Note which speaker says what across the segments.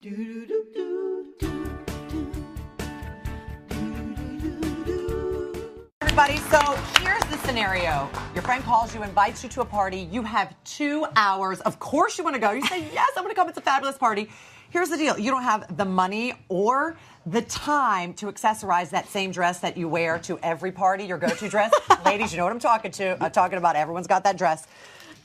Speaker 1: Everybody, so here's the scenario. Your friend calls you, invites you to a party. You have 2 hours. Of course you want to go. You say, yes, I'm going to come. It's a fabulous party. Here's the deal. You don't have the money or the time to accessorize that same dress that you wear to every party, your go-to dress. Ladies, you know what I'm talking to. I'm talking about everyone's got that dress.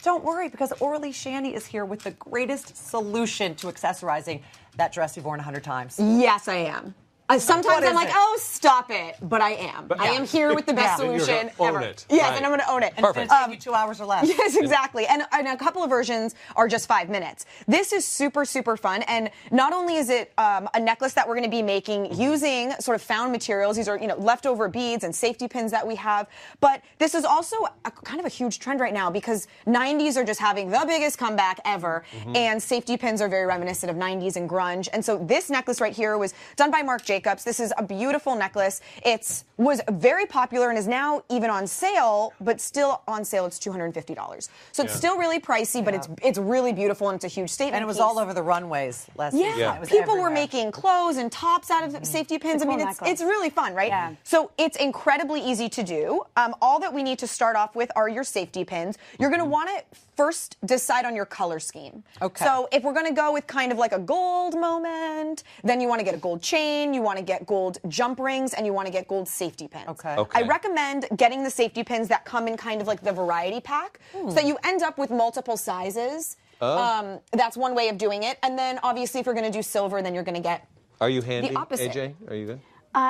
Speaker 1: Don't worry, because Orly Shandy is here with the greatest solution to accessorizing that dress you've worn 100 times.
Speaker 2: Yes, I am. Sometimes I'm like, oh, stop it. But I am. I am here with the best solution ever.
Speaker 3: It.
Speaker 2: Yes,
Speaker 3: right.
Speaker 2: and I'm going to own it.
Speaker 1: And it's going to take you 2 hours or less.
Speaker 2: Yes, exactly. And a couple of versions are just 5 minutes. This is super, super fun. And not only is it a necklace that we're going to be making using sort of found materials. These are, leftover beads and safety pins that we have. But this is also kind of a huge trend right now because 90s are just having the biggest comeback ever. And safety pins are very reminiscent of 90s and grunge. And so this necklace right here was done by Marc Jacobs. This is a beautiful necklace. It was very popular and is now even on sale, but still on sale, it's $250. So it's still really pricey, but it's really beautiful and it's a huge statement.
Speaker 1: And it was
Speaker 2: piece.
Speaker 1: all over the runways last season.
Speaker 2: Yeah,
Speaker 1: It was
Speaker 2: people
Speaker 1: everywhere.
Speaker 2: were making clothes and tops out of safety pins.
Speaker 4: It's a
Speaker 2: I mean,
Speaker 4: cool
Speaker 2: it's really fun, right?
Speaker 4: Yeah.
Speaker 2: So it's incredibly easy to do. All that we need to start off with are your safety pins. You're going to want to first decide on your color scheme.
Speaker 1: Okay.
Speaker 2: So if we're going to go with kind of like a gold moment, then you want to get a gold chain, you want to get gold jump rings, and you want to get gold safety pins.
Speaker 1: Okay.
Speaker 2: I recommend getting the safety pins that come in kind of like the variety pack, so that you end up with multiple sizes. That's one way of doing it. And then obviously if you're going to do silver, then you're going to get
Speaker 3: Are you handy,
Speaker 2: the opposite.
Speaker 3: AJ? Are you good?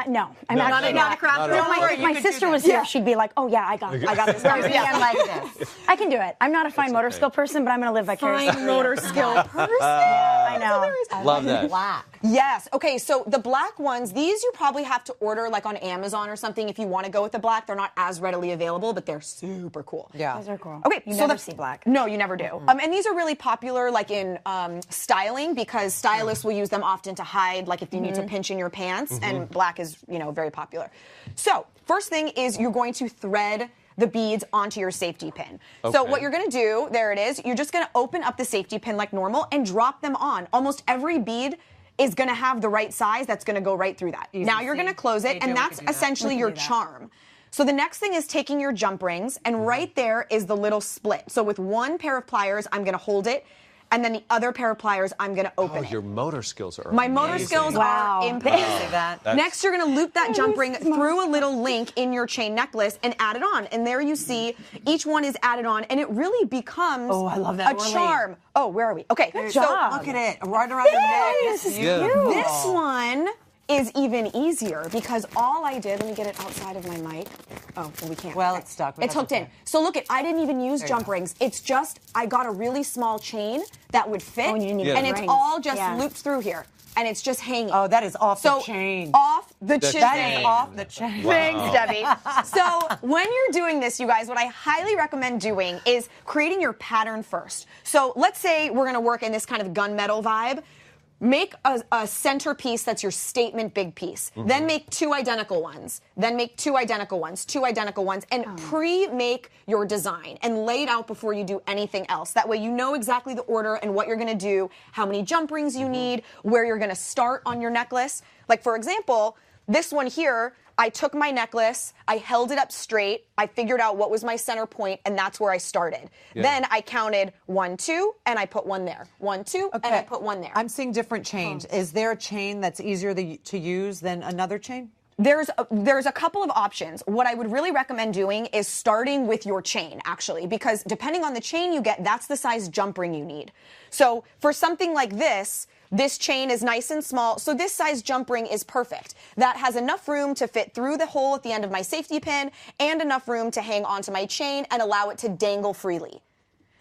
Speaker 4: No, I'm
Speaker 3: No,
Speaker 4: actually
Speaker 2: not a craft girl.
Speaker 4: If my sister was here, she'd be like, "Oh yeah, I got this."
Speaker 2: Yeah,
Speaker 1: like this.
Speaker 4: I can do it. I'm not a fine motor skill person, but I'm going to live vicariously.
Speaker 2: Fine motor skill person.
Speaker 4: I know.
Speaker 3: Love that.
Speaker 1: Black.
Speaker 2: Yes. Okay, so the black ones, these you probably have to order like on Amazon or something if you want to go with the black. They're not as readily available, but they're super cool.
Speaker 1: Yeah.
Speaker 4: Those are cool.
Speaker 2: Okay,
Speaker 4: you
Speaker 2: so
Speaker 4: never see black.
Speaker 2: No, you never do. And these are really popular, like in styling, because stylists will use them often to hide, like if you need to pinch in your pants. And black is, very popular. So first thing is you're going to thread the beads onto your safety pin. So
Speaker 3: Okay.
Speaker 2: what you're going to do, there it is. You're just going to open up the safety pin like normal and drop them on. Almost every bead is going to have the right size that's going to go right through that. Now you're going to close it,
Speaker 1: AJ,
Speaker 2: and
Speaker 1: we
Speaker 2: that's
Speaker 1: can do that.
Speaker 2: essentially your charm. So the next thing is taking your jump rings, and right there is the little split. So with one pair of pliers, I'm going to hold it, and then the other pair of pliers, I'm going to open it.
Speaker 3: Your motor skills are
Speaker 2: My motor
Speaker 3: amazing.
Speaker 2: skills
Speaker 4: Wow.
Speaker 2: are impeccable.
Speaker 1: See that?
Speaker 2: Next, you're going to loop that jump ring through a little link in your chain necklace and add it on. And there you see each one is added on, and it really becomes
Speaker 1: I love that,
Speaker 2: a
Speaker 1: Orly.
Speaker 2: charm. Oh, where are we? Okay, so
Speaker 1: Look at it. Right around your neck.
Speaker 4: This is
Speaker 3: Yeah.
Speaker 4: cute.
Speaker 2: this one is even easier because all I did, let me get it outside of my mic. Oh, well, we can't.
Speaker 1: Well,
Speaker 2: Okay.
Speaker 1: it's stuck.
Speaker 2: It's hooked in. So look, I didn't even use jump rings. It's just, I got a really small chain that would fit,
Speaker 4: Oh, and you didn't even
Speaker 2: and
Speaker 4: use
Speaker 2: it's
Speaker 4: rings.
Speaker 2: all just
Speaker 4: Yeah.
Speaker 2: looped through here. And it's just hanging.
Speaker 1: Oh, that is off
Speaker 2: so
Speaker 1: the chain.
Speaker 2: Off the chain.
Speaker 1: That is off the chain.
Speaker 2: Thanks, Debbie. So when you're doing this, you guys, what I highly recommend doing is creating your pattern first. So let's say we're going to work in this kind of gunmetal vibe. Make a centerpiece that's your statement big piece. Then make 2 identical ones. Then make 2 identical ones, 2 identical ones, and pre-make your design and lay it out before you do anything else. That way you know exactly the order and what you're going to do, how many jump rings you need, where you're going to start on your necklace. Like, for example, this one here, I took my necklace, I held it up straight, I figured out what was my center point, and that's where I started. Then I counted 1, 2, and I put one there. 1, 2, and I put one there.
Speaker 1: I'm seeing different chains. Is there a chain that's easier to use than another chain?
Speaker 2: There's a couple of options. What I would really recommend doing is starting with your chain, actually, because depending on the chain you get, that's the size jump ring you need. So for something like this chain is nice and small, so this size jump ring is perfect. That has enough room to fit through the hole at the end of my safety pin and enough room to hang onto my chain and allow it to dangle freely.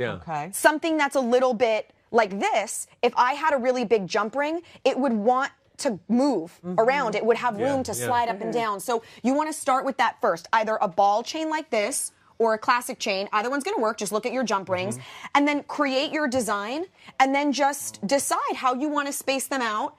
Speaker 3: Yeah.
Speaker 1: Okay.
Speaker 2: Something that's a little bit like this, if I had a really big jump ring, it would want to move around. It would have room to slide up and down. So you want to start with that first. Either a ball chain like this or a classic chain. Either one's going to work. Just look at your jump rings. And then create your design. And then just decide how you want to space them out.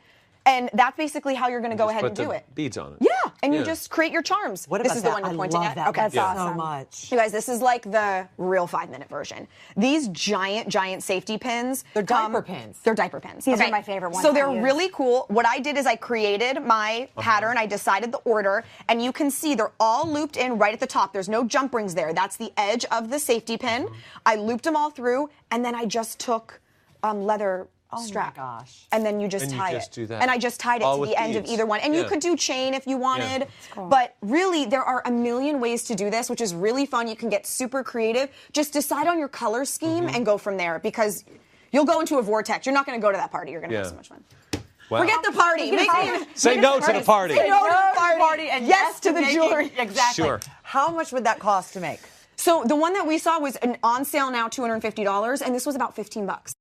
Speaker 2: And that's basically how you're going to go ahead
Speaker 3: Put
Speaker 2: and
Speaker 3: the
Speaker 2: do it.
Speaker 3: beads on it.
Speaker 2: Yeah, and you
Speaker 3: Yeah.
Speaker 2: just create your charms.
Speaker 1: What
Speaker 2: This
Speaker 1: about
Speaker 2: is the
Speaker 1: that?
Speaker 2: one you're
Speaker 1: I
Speaker 2: pointing
Speaker 1: love
Speaker 2: at.
Speaker 1: that.
Speaker 2: Okay.
Speaker 4: That's
Speaker 1: so
Speaker 4: awesome.
Speaker 1: much.
Speaker 2: You guys, this is like the real 5-minute version. These giant safety pins.
Speaker 1: They're diaper pins.
Speaker 2: They're diaper pins.
Speaker 4: These are my favorite ones
Speaker 2: So
Speaker 4: to
Speaker 2: they're
Speaker 4: use.
Speaker 2: really cool. What I did is I created my pattern. I decided the order, and you can see they're all looped in right at the top. There's no jump rings there. That's the edge of the safety pin. I looped them all through, and then I just took leather strap.
Speaker 1: Oh my gosh.
Speaker 2: And then you just
Speaker 3: And you
Speaker 2: tie
Speaker 3: just
Speaker 2: it.
Speaker 3: do that.
Speaker 2: And I just tied it
Speaker 3: All
Speaker 2: to
Speaker 3: with
Speaker 2: the end of
Speaker 3: beads.
Speaker 2: either one. And you
Speaker 3: Yeah.
Speaker 2: could do chain if you wanted.
Speaker 3: That's
Speaker 4: cool.
Speaker 2: But really, there are a million ways to do this, which is really fun. You can get super creative. Just decide on your color scheme and go from there, because you'll go into a vortex. You're not going to go to that party. You're going to have
Speaker 3: Yeah.
Speaker 2: so much fun.
Speaker 3: Wow.
Speaker 2: Forget the party.
Speaker 3: Say no to the party.
Speaker 2: Say no to the party.
Speaker 1: and
Speaker 2: yes to the
Speaker 1: making-
Speaker 2: jewelry.
Speaker 1: Exactly.
Speaker 3: Sure.
Speaker 1: How much would that cost to make?
Speaker 2: So the one that we saw was on sale now, $250, and this was about $15.